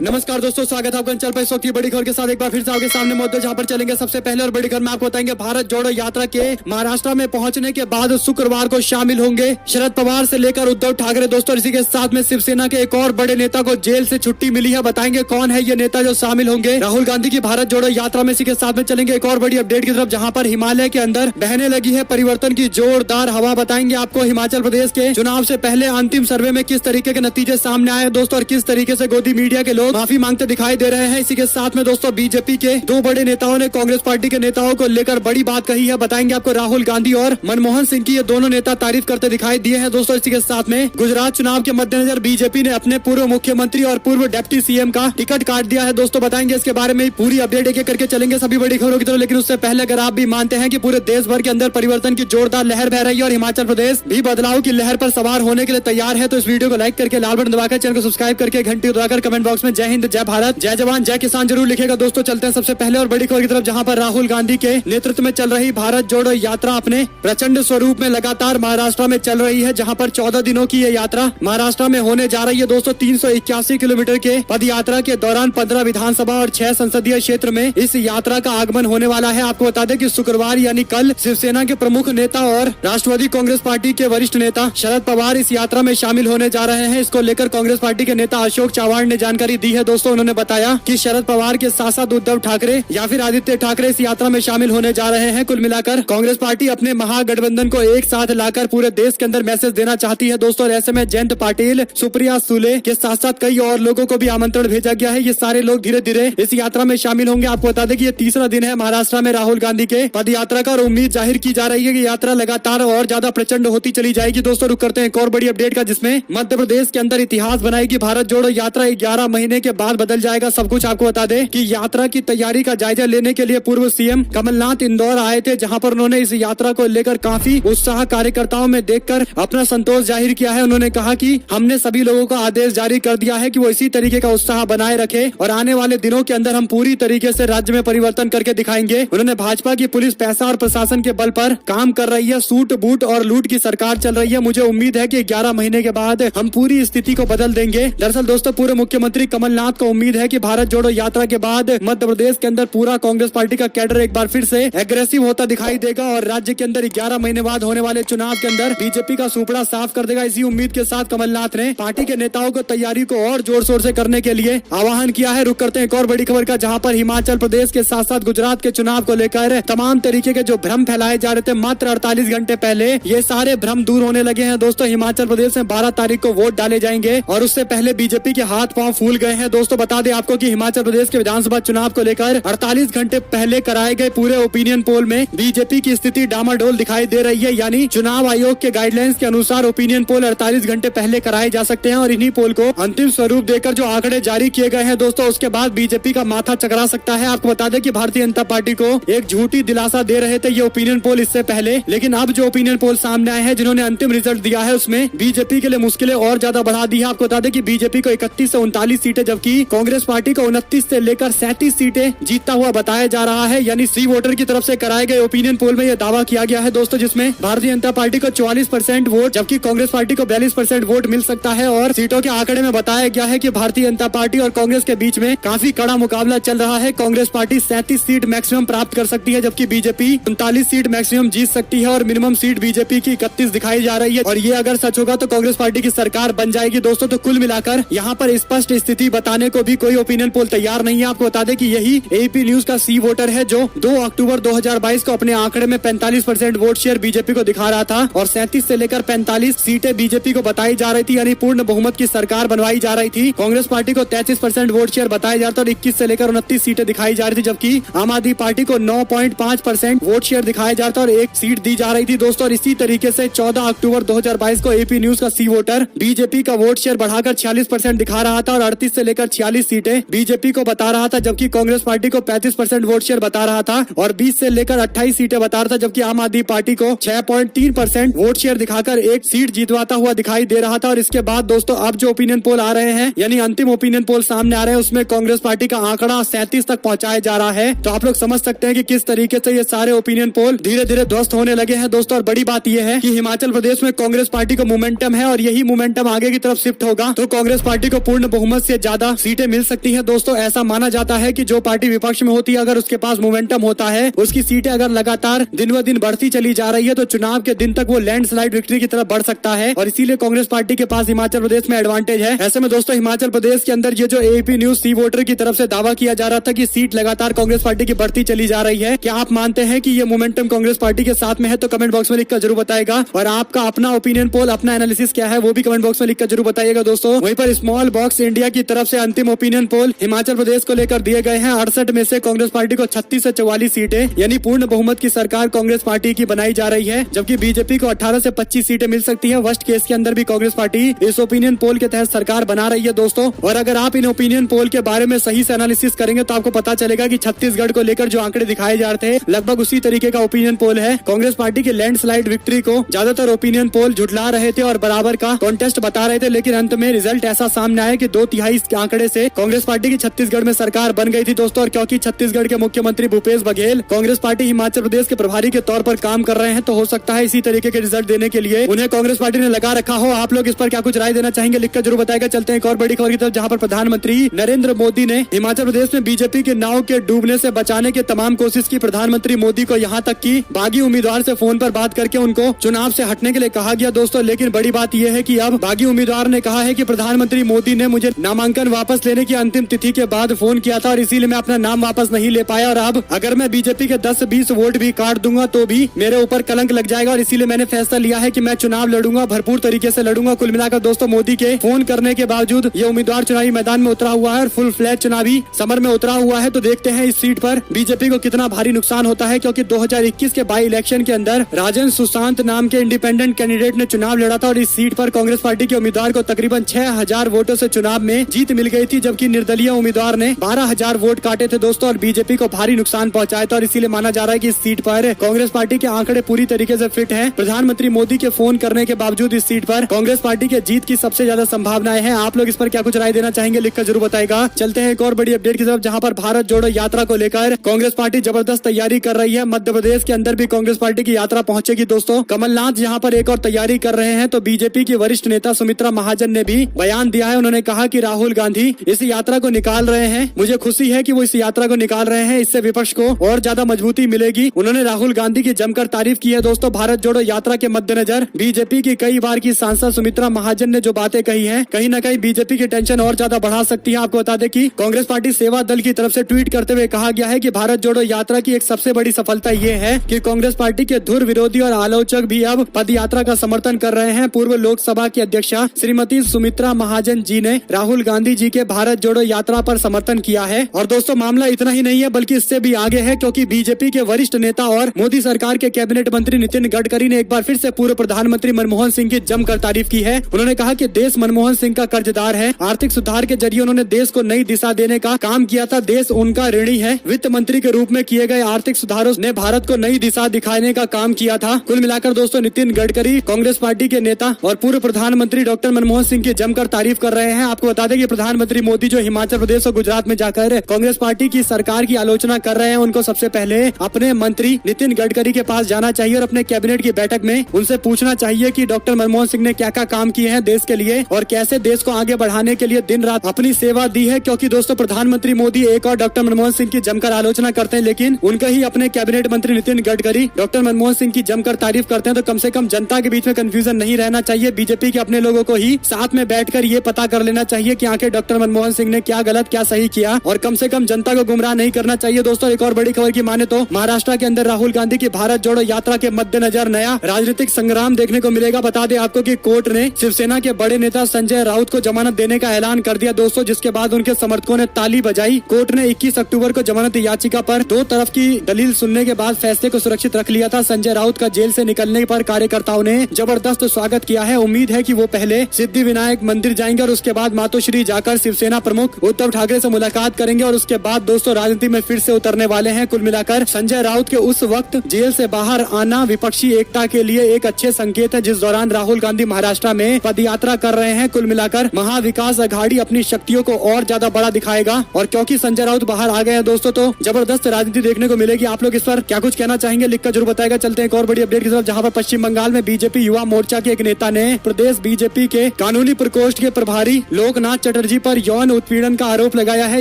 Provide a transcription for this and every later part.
नमस्कार दोस्तों, स्वागत है आपका चल पर इस वक्त की बड़ी खबर के साथ एक बार फिर से आपके सामने मौजूद है, जहां पर चलेंगे। सबसे पहले और बड़ी खबर में आपको बताएंगे, भारत जोड़ो यात्रा के महाराष्ट्र में पहुंचने के बाद शुक्रवार को शामिल होंगे शरद पवार से लेकर उद्धव ठाकरे। दोस्तों, इसी के साथ में शिवसेना के एक और बड़े नेता को जेल से छुट्टी मिली है। बताएंगे कौन है ये नेता जो शामिल होंगे राहुल गांधी की भारत जोड़ो यात्रा में। इसी के साथ में चलेंगे एक और बड़ी अपडेट की तरफ, जहाँ पर हिमालय के अंदर बहने लगी है परिवर्तन की जोरदार हवा। बताएंगे आपको हिमाचल प्रदेश के चुनाव से पहले अंतिम सर्वे में किस तरीके के नतीजे सामने आए दोस्तों, और किस तरीके से गोदी मीडिया के लोग माफी मांगते दिखाई दे रहे हैं। इसी के साथ में दोस्तों, बीजेपी के दो बड़े नेताओं ने कांग्रेस पार्टी के नेताओं को लेकर बड़ी बात कही है। बताएंगे आपको राहुल गांधी और मनमोहन सिंह की ये दोनों नेता तारीफ करते दिखाई दिए हैं दोस्तों। इसी के साथ में गुजरात चुनाव के मद्देनजर बीजेपी ने अपने पूर्व मुख्यमंत्री और पूर्व डिप्टी सीएम का टिकट काट दिया है दोस्तों। बताएंगे इसके बारे में पूरी अपडेट एक एक करके चलेंगे सभी बड़ी खबरों की तरफ। लेकिन उससे पहले अगर आप भी मानते हैं कि पूरे देश भर के अंदर परिवर्तन की जोरदार लहर बह रही है और हिमाचल प्रदेश भी बदलाव की लहर पर सवार होने के लिए तैयार है, तो इस वीडियो को लाइक करके लाल बटन दबाकर चैनल को सब्सक्राइब करके घंटी दबाकर कमेंट बॉक्स में जय हिंद, जय भारत, जय जवान, जय किसान जरूर लिखेगा दोस्तों। चलते हैं सबसे पहले और बड़ी खबर की तरफ, जहां पर राहुल गांधी के नेतृत्व में चल रही भारत जोड़ो यात्रा अपने प्रचंड स्वरूप में लगातार महाराष्ट्र में चल रही है, जहां पर 14 दिनों की ये यात्रा महाराष्ट्र में होने जा रही है दोस्तों। 381 किलोमीटर के पद यात्रा के दौरान 15 विधानसभा और 6 संसदीय क्षेत्र में इस यात्रा का आगमन होने वाला है। आपको बता दें कि शुक्रवार यानी कल शिवसेना के प्रमुख नेता और राष्ट्रवादी कांग्रेस पार्टी के वरिष्ठ नेता शरद पवार इस यात्रा में शामिल होने जा रहे हैं। इसको लेकर कांग्रेस पार्टी के नेता अशोक चव्हाण ने जानकारी दी है दोस्तों। उन्होंने बताया कि शरद पवार के साथ साथ उद्धव ठाकरे या फिर आदित्य ठाकरे इस यात्रा में शामिल होने जा रहे हैं। कुल मिलाकर कांग्रेस पार्टी अपने महागठबंधन को एक साथ लाकर पूरे देश के अंदर मैसेज देना चाहती है दोस्तों। और ऐसे में जयंत पाटिल, सुप्रिया सुले के साथ साथ कई और लोगों को भी आमंत्रण भेजा गया है। ये सारे लोग धीरे धीरे इस यात्रा में शामिल होंगे। आपको बता दें कि ये तीसरा दिन है महाराष्ट्र में राहुल गांधी के पद यात्रा का, और उम्मीद जाहिर की जा रही है कि यात्रा लगातार और ज्यादा प्रचंड होती चली जाएगी दोस्तों। रुक करते हैं एक और बड़ी अपडेट का, जिसमें मध्य प्रदेश के अंदर इतिहास बनाएगी भारत जोड़ो यात्रा। 11 महीने के बाद बदल जाएगा सब कुछ। आपको बता दें कि यात्रा की तैयारी का जायजा लेने के लिए पूर्व सीएम कमलनाथ इंदौर आए थे, जहां पर उन्होंने इस यात्रा को लेकर काफी उत्साह कार्यकर्ताओं में देखकर अपना संतोष जाहिर किया है। उन्होंने कहा कि हमने सभी लोगों को आदेश जारी कर दिया है कि वो इसी तरीके का उत्साह बनाए रखे और आने वाले दिनों के अंदर हम पूरी तरीके से राज्य में परिवर्तन करके दिखाएंगे। उन्होंने भाजपा की पुलिस पैसा और प्रशासन के बल पर काम कर रही है, सूट बूट और लूट की सरकार चल रही है। मुझे उम्मीद है कि 11 महीने के बाद हम पूरी स्थिति को बदल देंगे। दरअसल दोस्तों, पूर्व मुख्यमंत्री कमलनाथ को उम्मीद है कि भारत जोड़ो यात्रा के बाद मध्य प्रदेश के अंदर पूरा कांग्रेस पार्टी का कैडर एक बार फिर से एग्रेसिव होता दिखाई देगा और राज्य के अंदर 11 महीने बाद होने वाले चुनाव के अंदर बीजेपी का सुपड़ा साफ कर देगा। इसी उम्मीद के साथ कमलनाथ ने पार्टी के नेताओं को तैयारी को और जोर शोर से करने के लिए आह्वान किया है। रुक करते हैं एक और बड़ी खबर का, जहां पर हिमाचल प्रदेश के साथ साथ गुजरात के चुनाव को लेकर तमाम तरीके के जो भ्रम फैलाए जा रहे थे मात्र 48 घंटे पहले, ये सारे भ्रम दूर होने लगे हैं दोस्तों। हिमाचल प्रदेश में 12 तारीख को वोट डाले जाएंगे और उससे पहले बीजेपी के हाथ पांव फूल गए हैं दोस्तों। बता दें आपको कि हिमाचल प्रदेश के विधानसभा चुनाव को लेकर 48 घंटे पहले कराए गए पूरे ओपिनियन पोल में बीजेपी की स्थिति डामाडोल दिखाई दे रही है। यानी चुनाव आयोग के गाइडलाइंस के अनुसार ओपिनियन पोल 48 घंटे पहले कराए जा सकते हैं और इन्हीं पोल को अंतिम स्वरूप देकर जो आंकड़े जारी किए गए हैं दोस्तों, उसके बाद बीजेपी का माथा चकरा सकता है। आपको बता दें कि भारतीय जनता पार्टी को एक झूठी दिलासा दे रहे थे ये ओपिनियन पोल इससे पहले, लेकिन अब जो ओपिनियन पोल सामने आए हैं, जिन्होंने अंतिम रिजल्ट दिया है, उसमें बीजेपी के लिए मुश्किलें और ज्यादा बढ़ा दी है। आपको बता दें कि बीजेपी को 31 से 39 सीटें, जबकि कांग्रेस पार्टी को 29 से लेकर 37 सीटें जीतता हुआ बताया जा रहा है। यानी सी वोटर की तरफ से कराए गए ओपिनियन पोल में यह दावा किया गया है दोस्तों, जिसमें भारतीय जनता पार्टी को 44% वोट जबकि कांग्रेस पार्टी को 42% वोट मिल सकता है। और सीटों के आंकड़े में बताया गया है कि भारतीय जनता पार्टी और कांग्रेस के बीच में काफी कड़ा मुकाबला चल रहा है। कांग्रेस पार्टी 37 सीट मैक्सिमम प्राप्त कर सकती है, जबकि बीजेपी 39 सीट मैक्सिमम जीत सकती है और मिनिमम सीट बीजेपी की 31 दिखाई जा रही है। और ये अगर सच होगा तो कांग्रेस पार्टी की सरकार बन जाएगी दोस्तों। तो कुल मिलाकर यहाँ पर स्पष्ट स्थिति बताने को भी कोई ओपिनियन पोल तैयार नहीं है। आपको बता दें कि यही एपी न्यूज का सी वोटर है जो 2 अक्टूबर 2022 को अपने आंकड़े में 45% वोट शेयर बीजेपी को दिखा रहा था और 37 से लेकर 45 सीटें बीजेपी को बताई जा रही थी, यानी पूर्ण बहुमत की सरकार बनवाई जा रही थी। कांग्रेस पार्टी को 33% वोट शेयर बताया जा रहा था और 21 से लेकर 29 सीटें दिखाई जा रही थी, जबकि आम आदमी पार्टी को 9.5% वोट शेयर दिखाया जा रहा था और 1 सीट दी जा रही थी दोस्तों। और इसी तरीके से 14 अक्टूबर 2022 को एपी न्यूज का सी वोटर बीजेपी का वोट शेयर बढ़ाकर 46% दिखा रहा था और 38 से लेकर 46 सीटें बीजेपी को बता रहा था, जबकि कांग्रेस पार्टी को 35% वोट शेयर बता रहा था और 20 से लेकर 28 सीटें बता रहा था, जबकि आम आदमी पार्टी को 6.3% वोट शेयर दिखाकर 1 सीट जीतवाता हुआ दिखाई दे रहा था। और इसके बाद दोस्तों, अब जो ओपिनियन पोल आ रहे हैं, यानी अंतिम ओपिनियन पोल सामने आ रहे हैं, उसमें कांग्रेस पार्टी का आंकड़ा 37 तक पहुंचाया जा रहा है। तो आप लोग समझ सकते हैं कि किस तरीके से ये सारे ओपिनियन पोल धीरे धीरे ध्वस्त होने लगे हैं दोस्तों। और बड़ी बात यह है कि हिमाचल प्रदेश में कांग्रेस पार्टी को मोमेंटम है और यही मोमेंटम आगे की तरफ शिफ्ट होगा तो कांग्रेस पार्टी को पूर्ण बहुमत से ज्यादा सीटें मिल सकती हैं दोस्तों। ऐसा माना जाता है कि जो पार्टी विपक्ष में होती है, अगर उसके पास मोमेंटम होता है, उसकी सीटें अगर लगातार दिन ब दिन बढ़ती चली जा रही है, तो चुनाव के दिन तक वो लैंडस्लाइड विक्ट्री की तरफ बढ़ सकता है। और इसीलिए कांग्रेस पार्टी के पास हिमाचल प्रदेश में एडवांटेज है। ऐसे में दोस्तों हिमाचल प्रदेश के अंदर ये जो एपी न्यूज सी वोटर की तरफ से दावा किया जा रहा था कि सीट लगातार कांग्रेस पार्टी की बढ़ती चली जा रही है, क्या आप मानते हैं कि ये मोमेंटम कांग्रेस पार्टी के साथ में है? तो कमेंट बॉक्स में लिखकर जरूर बताएगा। और आपका अपना ओपिनियन पोल, अपना एनालिसिस क्या है, वो भी कमेंट बॉक्स में लिखकर जरूर बताइएगा दोस्तों। वहीं पर स्मॉल बॉक्स इंडिया की तरफ से अंतिम ओपिनियन पोल हिमाचल प्रदेश को लेकर दिए गए हैं। 68 में से कांग्रेस पार्टी को 36 से 44 सीटें यानी पूर्ण बहुमत की सरकार कांग्रेस पार्टी की बनाई जा रही है, जबकि बीजेपी को 18 से 25 सीटें मिल सकती है। वर्स्ट केस के अंदर भी कांग्रेस पार्टी इस ओपिनियन पोल के तहत सरकार बना रही है दोस्तों। और अगर आप इन ओपिनियन पोल के बारे में सही से एनालिसिस करेंगे तो आपको पता चलेगा कि छत्तीसगढ़ को लेकर जो आंकड़े दिखाए जा रहे थे, लगभग उसी तरीके का ओपिनियन पोल है। कांग्रेस पार्टी की लैंडस्लाइड विक्ट्री को ज्यादातर ओपिनियन पोल झुठला रहे थे और बराबर का कॉन्टेस्ट बता रहे थे, लेकिन अंत में रिजल्ट ऐसा सामने आया कि 2/3 आंकड़े से कांग्रेस पार्टी की छत्तीसगढ़ में सरकार बन गई थी दोस्तों। और क्योंकि छत्तीसगढ़ के मुख्यमंत्री भूपेश बघेल कांग्रेस पार्टी हिमाचल प्रदेश के प्रभारी के तौर पर काम कर रहे हैं, तो हो सकता है इसी तरीके के रिजल्ट देने के लिए उन्हें कांग्रेस पार्टी ने लगा रखा हो। आप लोग इस पर क्या कुछ राय देना चाहेंगे, लिखकर जरूर बताएगा। चलते हैं एक और बड़ी खबर की तरफ, जहां पर प्रधानमंत्री नरेंद्र मोदी ने हिमाचल प्रदेश में बीजेपी के नाव के डूबने से बचाने की तमाम कोशिश की। प्रधानमंत्री मोदी को यहाँ तक कि बागी उम्मीदवार से फोन पर बात करके उनको चुनाव से हटने के लिए कहा गया दोस्तों। लेकिन बड़ी बात यह है कि अब बागी उम्मीदवार ने कहा है कि प्रधानमंत्री मोदी ने मुझे नामांकन वापस लेने की अंतिम तिथि के बाद फोन किया था और इसीलिए मैं अपना नाम वापस नहीं ले पाया, और अब अगर मैं बीजेपी के 10-20 वोट भी काट दूंगा तो भी मेरे ऊपर कलंक लग जाएगा, और इसीलिए मैंने फैसला लिया है कि मैं चुनाव लड़ूंगा, भरपूर तरीके से लड़ूंगा। कुल मिलाकर दोस्तों मोदी के फोन करने के बावजूद ये उम्मीदवार चुनावी मैदान में उतरा हुआ है और फुल फ्लैट चुनावी समर में उतरा हुआ है। तो देखते हैं इस सीट पर बीजेपी को कितना भारी नुकसान होता है, क्योंकि 2021 के बाई इलेक्शन के अंदर राजन सुशांत नाम के इंडिपेंडेंट कैंडिडेट ने चुनाव लड़ा था और इस सीट पर कांग्रेस पार्टी के उम्मीदवार को तकरीबन 6000 वोटों से चुनाव में जीत मिल गई थी, जबकि निर्दलीय उम्मीदवार ने 12000 वोट काटे थे दोस्तों और बीजेपी को भारी नुकसान पहुंचाया था। और इसीलिए माना जा रहा है कि इस सीट पर कांग्रेस पार्टी के आंकड़े पूरी तरीके से फिट हैं। प्रधानमंत्री मोदी के फोन करने के बावजूद इस सीट पर कांग्रेस पार्टी के जीत की सबसे ज्यादा संभावनाएं हैं। आप लोग इस पर क्या कुछ राय देना चाहेंगे, लिखकर जरूर बताएगा। चलते हैं एक और बड़ी अपडेट की तरफ, जहां पर भारत जोड़ो यात्रा को लेकर कांग्रेस पार्टी जबरदस्त तैयारी कर रही है। मध्य प्रदेश के अंदर भी कांग्रेस पार्टी की यात्रा पहुंचेगी दोस्तों। कमलनाथ यहाँ पर एक और तैयारी कर रहे हैं, तो बीजेपी की वरिष्ठ नेता सुमित्रा महाजन ने भी बयान दिया है। उन्होंने कहा कि राहुल गांधी इस यात्रा को निकाल रहे हैं, मुझे खुशी है कि वो इस यात्रा को निकाल रहे हैं, इससे विपक्ष को और ज्यादा मजबूती मिलेगी। उन्होंने राहुल गांधी की जमकर तारीफ की है दोस्तों। भारत जोड़ो यात्रा के मद्देनजर बीजेपी की कई बार की सांसद सुमित्रा महाजन ने जो बातें कही हैं, कहीं न कहीं बीजेपी की टेंशन और ज्यादा बढ़ा सकती है। आपको बता दें कि कांग्रेस पार्टी सेवा दल की तरफ से ट्वीट करते हुए कहा गया है कि भारत जोड़ो यात्रा की एक सबसे बड़ी सफलता ये है कि कांग्रेस पार्टी के धुर विरोधी और आलोचक भी अब पद यात्रा का समर्थन कर रहे हैं। पूर्व लोकसभा की अध्यक्षा श्रीमती सुमित्रा महाजन जी ने राहुल गांधी जी के भारत जोड़ो यात्रा पर समर्थन किया है। और दोस्तों मामला इतना ही नहीं है बल्कि इससे भी आगे है, क्योंकि बीजेपी के वरिष्ठ नेता और मोदी सरकार के कैबिनेट मंत्री नितिन गडकरी ने एक बार फिर से पूर्व प्रधानमंत्री मनमोहन सिंह की जमकर तारीफ की है। उन्होंने कहा कि देश मनमोहन सिंह का कर्जदार है। आर्थिक सुधार के जरिए उन्होंने देश को नई दिशा देने का काम किया था, देश उनका ऋणी है। वित्त मंत्री के रूप में किए गए आर्थिक सुधारों ने भारत को नई दिशा दिखाने का काम किया था। कुल मिलाकर दोस्तों नितिन गडकरी कांग्रेस पार्टी के नेता और पूर्व प्रधानमंत्री डॉक्टर मनमोहन सिंह की जमकर तारीफ कर रहे हैं। आपको बता दें कि प्रधानमंत्री मोदी जो हिमाचल प्रदेश और गुजरात में जाकर कांग्रेस पार्टी की सरकार की आलोचना कर रहे हैं, उनको सबसे पहले अपने मंत्री नितिन गडकरी के पास जाना चाहिए और अपने कैबिनेट की बैठक में उनसे पूछना चाहिए कि डॉक्टर मनमोहन सिंह ने क्या क्या काम किए हैं देश के लिए और कैसे देश को आगे बढ़ाने के लिए दिन रात अपनी सेवा दी है। क्योंकि दोस्तों प्रधानमंत्री मोदी एक और डॉक्टर मनमोहन सिंह की जमकर आलोचना करते हैं, लेकिन उनके ही अपने कैबिनेट मंत्री नितिन गडकरी डॉक्टर मनमोहन सिंह की जमकर तारीफ करते हैं। तो कम से कम जनता के बीच में कंफ्यूजन नहीं रहना चाहिए। बीजेपी के अपने लोगों को ही साथ में बैठकर ये पता कर लेना चाहिए कि आखिर डॉक्टर मनमोहन सिंह ने क्या गलत क्या सही किया, और कम से कम जनता को गुमराह नहीं करना चाहिए। दोस्तों एक और बड़ी खबर की माने तो महाराष्ट्र के अंदर राहुल गांधी की भारत जोड़ो यात्रा के मद्देनजर नया राजनीतिक संग्राम देखने को मिलेगा। बता दें आपको कि कोर्ट ने शिवसेना के बड़े नेता संजय राउत को जमानत देने का ऐलान कर दिया दोस्तों, जिसके बाद उनके समर्थकों ने ताली बजाई। कोर्ट ने 21 अक्टूबर को जमानत याचिका पर दो तरफ की दलील सुनने के बाद फैसले को सुरक्षित रख लिया था। संजय राउत का जेल से निकलने पर कार्यकर्ताओं ने जबरदस्त स्वागत किया है। उम्मीद है कि वो पहले सिद्धि विनायक मंदिर जाएंगे और उसके बाद मातोश्री जाकर शिवसेना प्रमुख उद्धव ठाकरे से मुलाकात करेंगे और उसके बाद दोस्तों राजनीति में फिर से उतरने वाले हैं। कुल मिलाकर संजय राउत के उस वक्त जेल से बाहर आना विपक्षी एकता के लिए एक अच्छे संकेत है, जिस दौरान राहुल गांधी महाराष्ट्र में पदयात्रा कर रहे हैं। कुल मिलाकर महाविकास अघाड़ी अपनी शक्तियों को और ज्यादा बड़ा दिखाएगा, और क्योंकि संजय राउत बाहर आ गए हैं दोस्तों तो जबरदस्त राजनीति देखने को मिलेगी। आप लोग इस पर क्या कुछ कहना चाहेंगे, लिखकर जरूर बताएगा। चलते हैं एक और बड़ी अपडेट की तरफ, जहां पर पश्चिम बंगाल में बीजेपी युवा मोर्चा के एक नेता ने प्रदेश बीजेपी के कानूनी प्रकोष्ठ के प्रभारी लोकनाथ चटर्जी चटर्जी पर यौन उत्पीड़न का आरोप लगाया है।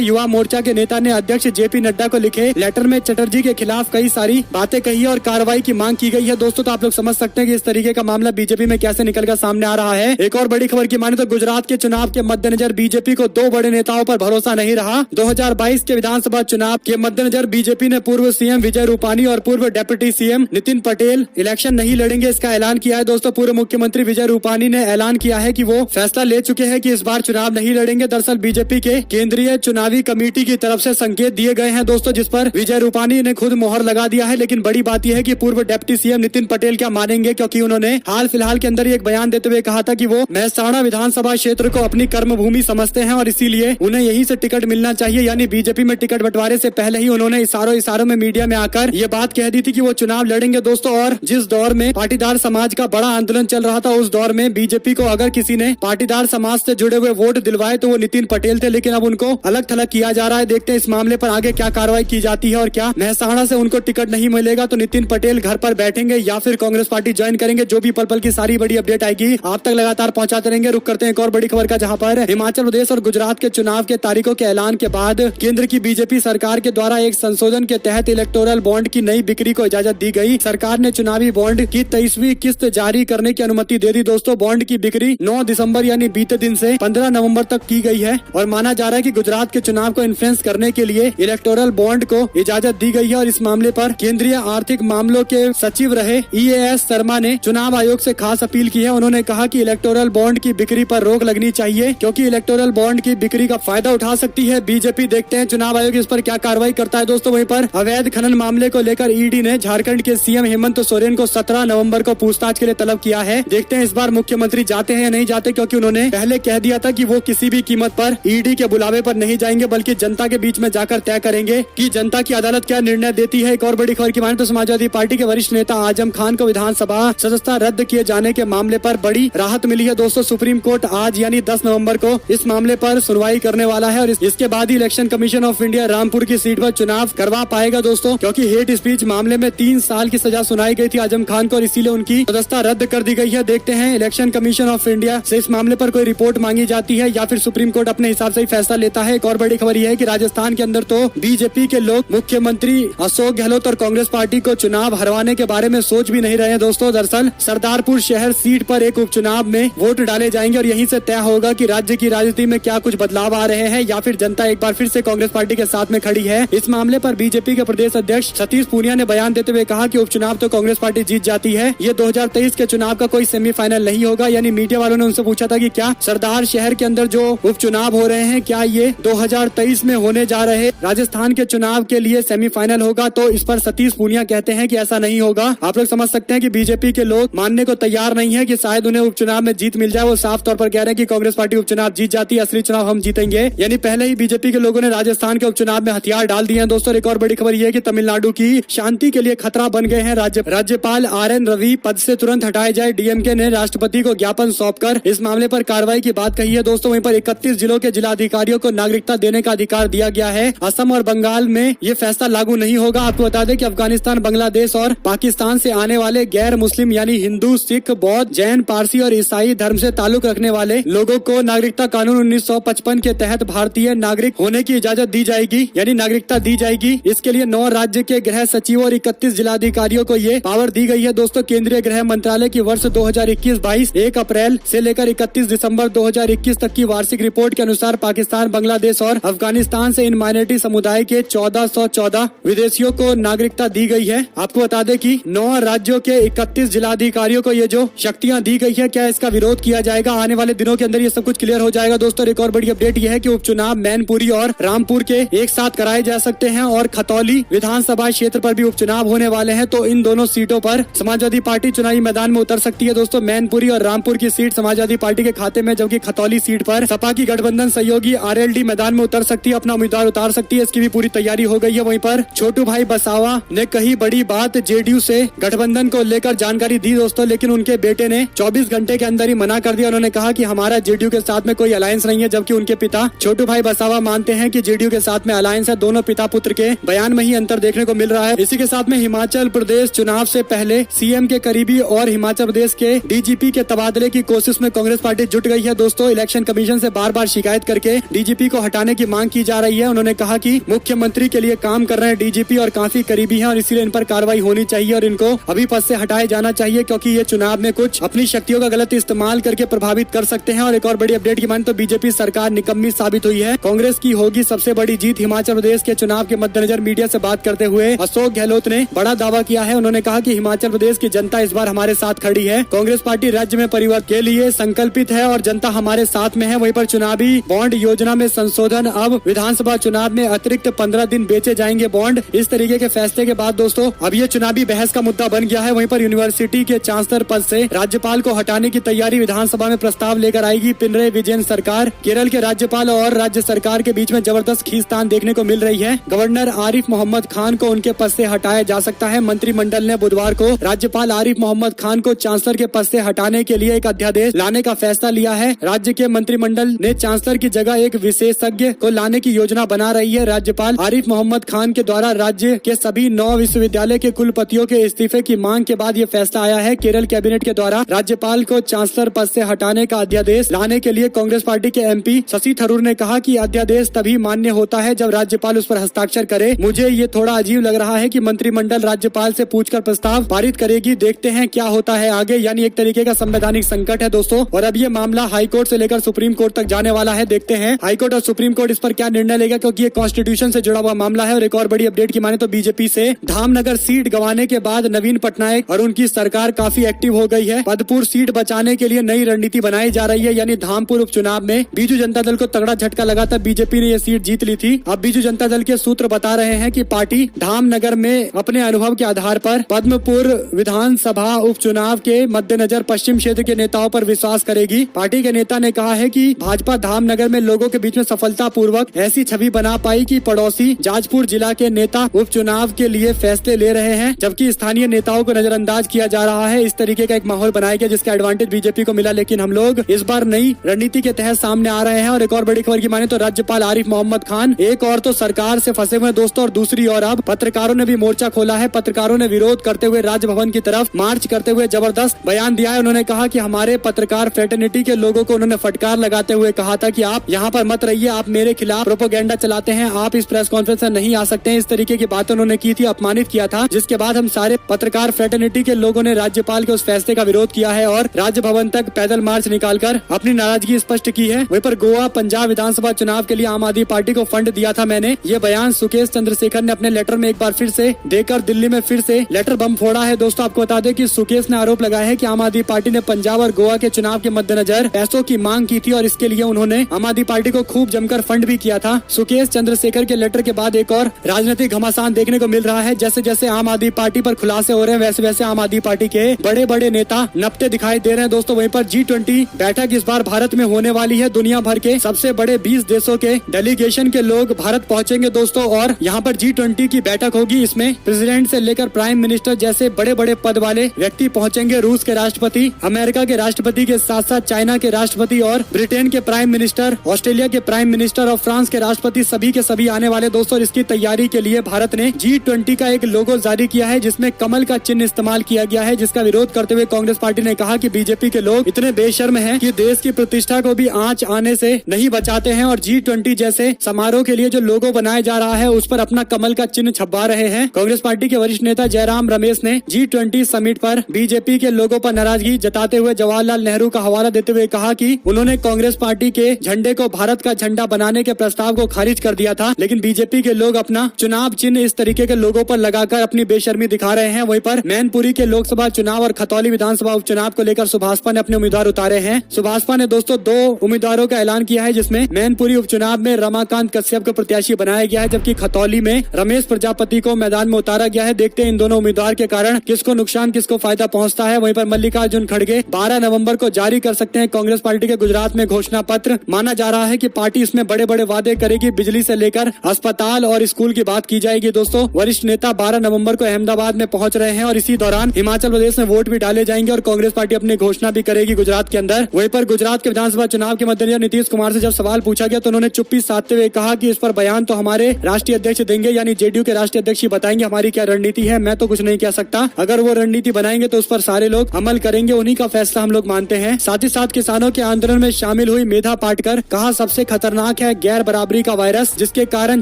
युवा मोर्चा के नेता ने अध्यक्ष जेपी नड्डा को लिखे लेटर में चटर्जी के खिलाफ कई सारी बातें कही और कार्रवाई की मांग की गई है। दोस्तों तो आप लोग समझ सकते हैं कि इस तरीके का मामला बीजेपी में कैसे निकलकर सामने आ रहा है। एक और बड़ी खबर की माने तो गुजरात के चुनाव के मद्देनजर बीजेपी को दो बड़े नेताओं पर भरोसा नहीं रहा। 2022 के विधानसभा चुनाव के मद्देनजर बीजेपी ने पूर्व सीएम विजय रूपानी और पूर्व deputy CM Nitin Patel election नहीं लड़ेंगे, इसका ऐलान किया है। दोस्तों पूर्व मुख्यमंत्री विजय रूपानी ने ऐलान किया है कि वो फैसला ले चुके हैं कि इस बार चुनाव नहीं लड़ेंगे। दरअसल बीजेपी के केंद्रीय चुनावी कमेटी की तरफ से संकेत दिए गए हैं दोस्तों, जिस पर विजय रूपानी ने खुद मोहर लगा दिया है। लेकिन बड़ी बात यह है कि पूर्व डिप्टी सीएम नितिन पटेल क्या मानेंगे, क्योंकि उन्होंने हाल फिलहाल के अंदर एक बयान देते हुए कहा था कि वो मेहसाणा विधानसभा क्षेत्र को अपनी कर्मभूमि समझते हैं और इसीलिए उन्हें यहीं से टिकट मिलना चाहिए। यानी बीजेपी में टिकट बंटवारे से पहले ही उन्होंने इशारों में मीडिया में आकर ये बात कह दी थी कि वो चुनाव लड़ेंगे दोस्तों। और जिस दौर में पाटीदार समाज का बड़ा आंदोलन चल रहा था उस दौर में बीजेपी को अगर किसी ने पाटीदार समाज से जुड़े हुए वोट दिलवाए तो वो नितिन पटेल थे, लेकिन अब उनको अलग थलग किया जा रहा है। देखते हैं इस मामले पर आगे क्या कार्रवाई की जाती है और क्या मेहसाणा से उनको टिकट नहीं मिलेगा तो नितिन पटेल घर पर बैठेंगे या फिर कांग्रेस पार्टी ज्वाइन करेंगे। जो भी पल की सारी बड़ी अपडेट आएगी आप तक लगातार पहुंचाते रहेंगे। रुक करते हैं एक और बड़ी खबर का, जहां पर हिमाचल प्रदेश और गुजरात के चुनाव के तारीखों के ऐलान के बाद केंद्र की बीजेपी सरकार के द्वारा एक संशोधन के तहत इलेक्टोरल बॉन्ड की नई बिक्री को इजाजत दी गई। सरकार ने चुनावी बॉन्ड की 23वीं किस्त जारी करने की अनुमति दे दी। दोस्तों बॉन्ड की बिक्री 9 दिसंबर यानी बीते दिन से 15 नवंबर तक की गई है और माना जा रहा है कि गुजरात के चुनाव को इन्फ्लुएंस करने के लिए इलेक्टोरल बॉन्ड को इजाजत दी गई है। और इस मामले पर केंद्रीय आर्थिक मामलों के सचिव रहे EAS शर्मा ने चुनाव आयोग से खास अपील की है। उन्होंने कहा कि इलेक्टोरल बॉन्ड की बिक्री पर रोक लगनी चाहिए क्योंकि इलेक्टोरल बॉन्ड की बिक्री का फायदा उठा सकती है बीजेपी। देखते हैं चुनाव आयोग इस पर क्या कार्रवाई करता है। दोस्तों वहीं पर अवैध खनन मामले को लेकर ईडी ने झारखंड के सीएम हेमंत सोरेन को 17 नवंबर को पूछताछ के लिए तलब किया है। देखते हैं इस बार मुख्यमंत्री जाते हैं या नहीं जाते, क्योंकि उन्होंने पहले कह दिया था कि वो किसी भी कीमत पर ईडी के बुलावे पर नहीं जाएंगे बल्कि जनता के बीच में जाकर तय करेंगे कि जनता की अदालत क्या निर्णय देती है। एक और बड़ी खबर की माने तो समाजवादी पार्टी के वरिष्ठ नेता आजम खान को विधानसभा सदस्यता रद्द किए जाने के मामले पर बड़ी राहत मिली है। दोस्तों सुप्रीम कोर्ट आज यानी 10 नवंबर को इस मामले पर सुनवाई करने वाला है और इसके बाद ही election commission of India Rampur की सीट पर चुनाव करवा पाएगा दोस्तों, क्योंकि हेट स्पीच मामले में 3 साल की सजा सुनाई गई थी आजम खान को और इसीलिए उनकी सदस्यता रद्द कर दी गई है। देखते हैं इलेक्शन कमीशन ऑफ इंडिया से इस मामले पर कोई रिपोर्ट मांगी जाती है या फिर सुप्रीम कोर्ट अपने हिसाब से ही फैसला लेता है। एक और बड़ी खबर यह है कि राजस्थान के अंदर तो बीजेपी के लोग मुख्यमंत्री अशोक गहलोत और कांग्रेस पार्टी को चुनाव हरवाने के बारे में सोच भी नहीं रहे हैं दोस्तों। दरअसल सरदारपुर शहर सीट पर एक उपचुनाव में वोट डाले जाएंगे और यहीं से तय होगा कि राज्य की राजनीति में क्या कुछ बदलाव आ रहे हैं या फिर जनता एक बार फिर से कांग्रेस पार्टी के साथ में खड़ी है। इस मामले पर बीजेपी के प्रदेश अध्यक्ष सतीश पूनिया ने बयान देते हुए कहा कि उपचुनाव तो कांग्रेस पार्टी जीत जाती है, ये 2023 के चुनाव का कोई सेमीफाइनल नहीं होगा। यानी मीडिया वालों ने उनसे पूछा था कि क्या सरदार शहर के अंदर जो उपचुनाव हो रहे हैं क्या ये 2023 में होने जा रहे राजस्थान के चुनाव के लिए सेमीफाइनल होगा, तो इस पर सतीश पूनिया कहते हैं कि ऐसा नहीं होगा। आप लोग समझ सकते हैं कि बीजेपी के लोग मानने को तैयार नहीं है कि शायद उन्हें उपचुनाव में जीत मिल जाए। वो साफ तौर पर कह रहे हैं कि कांग्रेस पार्टी उपचुनाव जीत जाती है, असली चुनाव हम जीतेंगे। यानी पहले ही बीजेपी के लोगों ने राजस्थान के उपचुनाव में हथियार डाल दिए हैं दोस्तों। एक और बड़ी खबर यह है कि तमिलनाडु की शांति के लिए खतरा बन गए हैं राज्यपाल RN रवि, पद से तुरंत हटाए जाए। डीएमके ने राष्ट्रपति को ज्ञापन सौंपकर इस मामले पर कार्रवाई की बात कही है दोस्तों। वहीं पर 31 जिलों के जिलाधिकारियों को नागरिकता देने का अधिकार दिया गया है। असम और बंगाल में ये फैसला लागू नहीं होगा। आपको बता दें कि अफगानिस्तान, बांग्लादेश और पाकिस्तान से आने वाले गैर मुस्लिम यानी हिंदू, सिख, बौद्ध, जैन, पारसी और ईसाई धर्म से ताल्लुक रखने वाले लोगों को नागरिकता कानून 1955 के तहत भारतीय नागरिक होने की इजाजत दी जाएगी, यानी नागरिकता दी जाएगी। इसके लिए 9 राज्य के गृह सचिवों और 31 जिलाधिकारियों को ये पावर दी गई है दोस्तों। केंद्रीय गृह मंत्रालय की वर्ष 2021-22 1 अप्रैल से लेकर 31 दिसंबर 2021 तक की वार्षिक रिपोर्ट के अनुसार पाकिस्तान, बांग्लादेश और अफगानिस्तान से इन माइनॉरिटी समुदाय के 1414 विदेशियों को नागरिकता दी गई है। आपको बता दें कि 9 राज्यों के 31 जिलाधिकारियों को ये जो शक्तियां दी गई है, क्या इसका विरोध किया जाएगा? आने वाले दिनों के अंदर ये सब कुछ क्लियर हो जाएगा दोस्तों। एक और बड़ी अपडेट यह है कि उपचुनाव मैनपुरी और रामपुर के एक साथ कराए जा सकते हैं और खतौली विधानसभा क्षेत्र पर भी उपचुनाव होने वाले हैं, तो इन दोनों सीटों पर समाजवादी पार्टी चुनावी मैदान में उतर सकती है दोस्तों। मैनपुरी और रामपुर की सीट समाजवादी पार्टी के खाते में, जबकि खतौली सीट पर सपा की गठबंधन सहयोगी RLD मैदान में उतर सकती है, अपना उम्मीदवार उतार सकती है। इसकी भी पूरी तैयारी हो गई है। वहीं पर छोटू भाई बसावा ने कही बड़ी बात, जेडीयू से गठबंधन को लेकर जानकारी दी दोस्तों, लेकिन उनके बेटे ने 24 घंटे के अंदर ही मना कर दिया। उन्होंने कहा कि हमारा जेडीयू के साथ में कोई अलायंस नहीं है, जबकि उनके पिता छोटू भाई बसावा मानते हैं कि जेडीयू के साथ में अलायंस है। दोनों पिता पुत्र के बयान में ही अंतर देखने को मिल रहा है। इसी के साथ में हिमाचल प्रदेश चुनाव से पहले सीएम के करीबी और हिमाचल प्रदेश के DGP के तबादले की कोशिश में कांग्रेस पार्टी जुट गई है दोस्तों। इलेक्शन कमीशन प्रशासन से बार बार शिकायत करके डीजीपी को हटाने की मांग की जा रही है। उन्होंने कहा कि मुख्यमंत्री के लिए काम कर रहे हैं डीजीपी और काफी करीबी हैं और इसीलिए इन पर कार्रवाई होनी चाहिए और इनको अभी पद से हटाया जाना चाहिए, क्योंकि ये चुनाव में कुछ अपनी शक्तियों का गलत इस्तेमाल करके प्रभावित कर सकते हैं। और एक और बड़ी अपडेट की माने तो बीजेपी सरकार निकम्मी साबित हुई है। कांग्रेस की होगी सबसे बड़ी जीत। हिमाचल प्रदेश के चुनाव के मद्देनजर मीडिया से बात करते हुए अशोक गहलोत ने बड़ा दावा किया है। उन्होंने कहा कि हिमाचल प्रदेश की जनता इस बार हमारे साथ खड़ी है। कांग्रेस पार्टी राज्य में परिवर्तन के लिए संकल्पित है और जनता हमारे साथ में है। वहीं पर चुनावी बॉन्ड योजना में संशोधन, अब विधानसभा चुनाव में अतिरिक्त 15 दिन बेचे जाएंगे बॉन्ड। इस तरीके के फैसले के बाद दोस्तों अब ये चुनावी बहस का मुद्दा बन गया है। वहीं पर यूनिवर्सिटी के चांसलर पद से राज्यपाल को हटाने की तैयारी, विधानसभा में प्रस्ताव लेकर आएगी पिनरई विजयन सरकार। केरल के राज्यपाल और राज्य सरकार के बीच में जबरदस्त खींचतान देखने को मिल रही है। गवर्नर आरिफ मोहम्मद खान को उनके पद से हटाया जा सकता है। मंत्रिमंडल ने बुधवार को राज्यपाल आरिफ मोहम्मद खान को चांसलर के पद से हटाने के लिए एक अध्यादेश लाने का फैसला लिया है। राज्य के मंत्रिमंडल ने चांसलर की जगह एक विशेषज्ञ को लाने की योजना बना रही है। राज्यपाल आरिफ मोहम्मद खान के द्वारा राज्य के सभी 9 विश्वविद्यालय के कुलपतियों के इस्तीफे की मांग के बाद ये फैसला आया है। केरल कैबिनेट के द्वारा राज्यपाल को चांसलर पद से हटाने का अध्यादेश लाने के लिए कांग्रेस पार्टी के एमपी शशि थरूर ने कहा कि अध्यादेश तभी मान्य होता है जब राज्यपाल उस पर हस्ताक्षर करे। मुझे ये थोड़ा अजीब लग रहा है कि मंत्रिमंडल राज्यपाल से पूछकर प्रस्ताव पारित करेगी। देखते हैं क्या होता है आगे। यानी एक तरीके का संवैधानिक संकट है दोस्तों। और अब ये मामला हाईकोर्ट से लेकर सुप्रीम कोर्ट तक जाने वाला है। देखते हैं हाईकोर्ट और सुप्रीम कोर्ट इस पर क्या निर्णय लेगा, क्योंकि ये कॉन्स्टिट्यूशन से जुड़ा हुआ मामला है। और एक और बड़ी अपडेट की माने तो बीजेपी से धामनगर सीट गंवाने के बाद नवीन पटनायक और उनकी सरकार काफी एक्टिव हो गई है। पदपुर सीट बचाने के लिए नई रणनीति बनाई जा रही है। यानी धामपुर उपचुनाव में बीजू जनता दल को तगड़ा झटका लगा था, बीजेपी ने ये सीट जीत ली थी। अब बीजू जनता दल के सूत्र बता रहे हैं कि पार्टी धामनगर में अपने अनुभव के आधार पर पद्मपुर विधानसभा उपचुनाव के मद्देनजर पश्चिम क्षेत्र के नेताओं पर विश्वास करेगी। पार्टी के नेता ने कहा है कि भाजपा धामनगर में लोगों के बीच में सफलतापूर्वक ऐसी छवि बना पाई कि पड़ोसी जाजपुर जिला के नेता उपचुनाव के लिए फैसले ले रहे हैं, जबकि स्थानीय नेताओं को नजरअंदाज किया जा रहा है। इस तरीके का एक माहौल बनाया गया जिसका एडवांटेज बीजेपी को मिला। लेकिन हम लोग इस बार नई रणनीति के तहत सामने आ रहे हैं। और एक और बड़ी खबर की माने तो राज्यपाल आरिफ मोहम्मद खान एक और तो सरकार से फंसे हुए दोस्तों, और दूसरी ओर अब पत्रकारों ने भी मोर्चा खोला है। पत्रकारों ने विरोध करते हुए राजभवन की तरफ मार्च करते हुए जबरदस्त बयान दिया है। उन्होंने कहा कि हमारे पत्रकार फ्रेटर्निटी के लोगों को उन्होंने फटकार लगाते हुए कहा था कि आप यहाँ पर मत रहिए, आप मेरे खिलाफ प्रोपेगेंडा चलाते हैं, आप इस प्रेस कॉन्फ्रेंस में नहीं आ सकते हैं। इस तरीके की बातें उन्होंने की थी, अपमानित किया था। जिसके बाद हम सारे पत्रकार फ्रेटर्निटी के लोगों ने राज्यपाल के उस फैसले का विरोध किया है और राजभवन तक पैदल मार्च निकालकर अपनी नाराजगी स्पष्ट की है। वहीं पर गोवा पंजाब विधानसभा चुनाव के लिए आम आदमी पार्टी को फंड दिया था मैंने। ये बयान सुकेश चंद्रशेखर ने अपने लेटर में एक बार फिर से देकर दिल्ली में फिर से लेटर बम फोड़ा है। दोस्तों आपको बता दें कि सुकेश ने आरोप लगाया है कि आम आदमी पार्टी ने पंजाब और गोवा के चुनाव के मद्देनजर पैसों की मांग की थी और इसके लिए उन्होंने आम आदमी पार्टी को खूब जमकर फंड भी किया था। सुकेश चंद्रशेखर के लेटर के बाद एक और राजनीतिक घमासान देखने को मिल रहा है। जैसे जैसे आम आदमी पार्टी पर खुलासे हो रहे हैं वैसे वैसे आम आदमी पार्टी के बड़े बड़े नेता नपते दिखाई दे रहे हैं दोस्तों। वहीं पर G20 बैठक इस बार भारत में होने वाली है। दुनिया भर के सबसे बड़े 20 देशों के डेलीगेशन के लोग भारत पहुंचेंगे दोस्तों और यहाँ पर G20 की बैठक होगी। इसमें प्रेसिडेंट से लेकर प्राइम मिनिस्टर जैसे बड़े बड़े पद वाले व्यक्ति पहुंचेंगे। रूस के राष्ट्रपति, अमेरिका के राष्ट्रपति के साथ साथ चाइना के राष्ट्रपति और ब्रिटेन के प्राइम मिनिस्टर, ऑस्ट्रेलिया के प्राइम मिनिस्टर और फ्रांस के राष्ट्रपति सभी के सभी आने वाले दोस्तों। इसकी तैयारी के लिए भारत ने G20 का एक लोगो जारी किया है जिसमें कमल का चिन्ह इस्तेमाल किया गया है, जिसका विरोध करते हुए कांग्रेस पार्टी ने कहा कि बीजेपी के लोग इतने बेशर्म हैं कि देश की प्रतिष्ठा को भी आंच आने से नहीं बचाते हैं और G20 जैसे समारोह के लिए जो लोगो बनाया जा रहा है उस पर अपना कमल का चिन्ह छपवा रहे हैं। कांग्रेस पार्टी के वरिष्ठ नेता जयराम रमेश ने G20 समिट पर बीजेपी के लोगों पर नाराजगी जताते हुए जवाहरलाल नेहरू का हवाला देते हुए कहा कि उन्होंने कांग्रेस पार्टी के झंडे को भारत का झंडा बनाने के प्रस्ताव को खारिज कर दिया था, लेकिन बीजेपी के लोग अपना चुनाव चिन्ह इस तरीके के लोगों पर लगाकर अपनी बेशर्मी दिखा रहे हैं। वहीं पर मैनपुरी के लोकसभा चुनाव और खतौली विधानसभा उपचुनाव को लेकर सुभाषपा ने अपने उम्मीदवार उतारे हैं। सुभाषपा ने दोस्तों 2 उम्मीदवारों का ऐलान किया है, जिसमें मैनपुरी उपचुनाव में रमाकांत कश्यप को प्रत्याशी बनाया गया है, जबकि खतौली में रमेश प्रजापति को मैदान में उतारा गया है। देखते हैं इन दोनों उम्मीदवार के कारण किसको नुकसान किसको फायदा पहुंचता है। वहीं पर मल्लिकार्जुन खड़गे 12 नवंबर को जारी कर सकते हैं कांग्रेस पार्टी के गुजरात में घोषणा पत्र। माना जा रहा है कि पार्टी इसमें बड़े बड़े वादे करेगी, बिजली से लेकर अस्पताल और स्कूल की बात की जाएगी। दोस्तों वरिष्ठ नेता 12 नवंबर को अहमदाबाद में पहुंच रहे हैं और इसी दौरान हिमाचल प्रदेश में वोट भी डाले जाएंगे और कांग्रेस पार्टी अपनी घोषणा भी करेगी गुजरात के अंदर। वहीं पर गुजरात के विधानसभा चुनाव के मद्देनजर नीतीश कुमार से जब सवाल पूछा गया तो उन्होंने चुप्पी साधते हुए कहा कि इस पर बयान तो हमारे राष्ट्रीय अध्यक्ष देंगे, यानी जेडीयू के राष्ट्रीय अध्यक्ष ही बताएंगे हमारी क्या रणनीति है। मैं तो कुछ नहीं कह सकता, अगर वो रणनीति बनाएंगे तो उस पर सारे लोग अमल करेंगे, उन्हीं का फैसला हम लोग मानते हैं। साथ ही साथ किसानों के आंदोलन में शामिल शामिल हुई मेधा पाटकर, कहा सबसे खतरनाक है गैर बराबरी का वायरस, जिसके कारण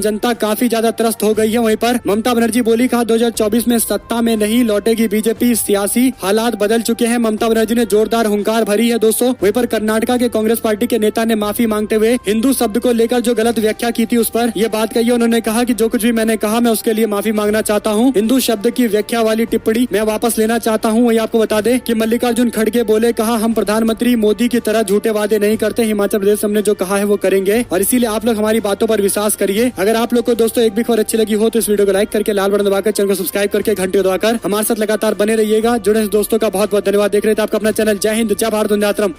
जनता काफी ज्यादा त्रस्त हो गई है। वहीं पर ममता बनर्जी बोली, कहा 2024 में सत्ता में नहीं लौटेगी बीजेपी, सियासी हालात बदल चुके हैं। ममता बनर्जी ने जोरदार हुंकार भरी है दोस्तों। वहीं पर कर्नाटका के कांग्रेस पार्टी के नेता ने माफी मांगते हुए हिंदू शब्द को लेकर जो गलत व्याख्या की थी उस पर यह बात कही। उन्होंने कहा कि जो कुछ भी मैंने कहा मैं उसके लिए माफी मांगना चाहता हूं। हिंदू शब्द की व्याख्या वाली टिप्पणी मैं वापस लेना चाहता हूं। वही आपको बता दें कि मल्लिकार्जुन खड़गे बोले, कहा हम प्रधानमंत्री मोदी की तरह झूठे वादे नहीं करते, हिमाचल प्रदेश हमने जो कहा है वो करेंगे और इसीलिए आप लोग हमारी बातों पर विश्वास करिए। अगर आप लोग को दोस्तों एक भी खबर अच्छी लगी हो तो इस वीडियो को लाइक करके लाल बटन दबाकर चैनल को सब्सक्राइब करके घंटे दबाकर हमारे साथ लगातार बने रहिएगा। जुड़े दोस्तों का बहुत बहुत धन्यवाद। देख रहे थे आपका अपना चैनल जय हिंद, जय भारत, वंदे मातरम।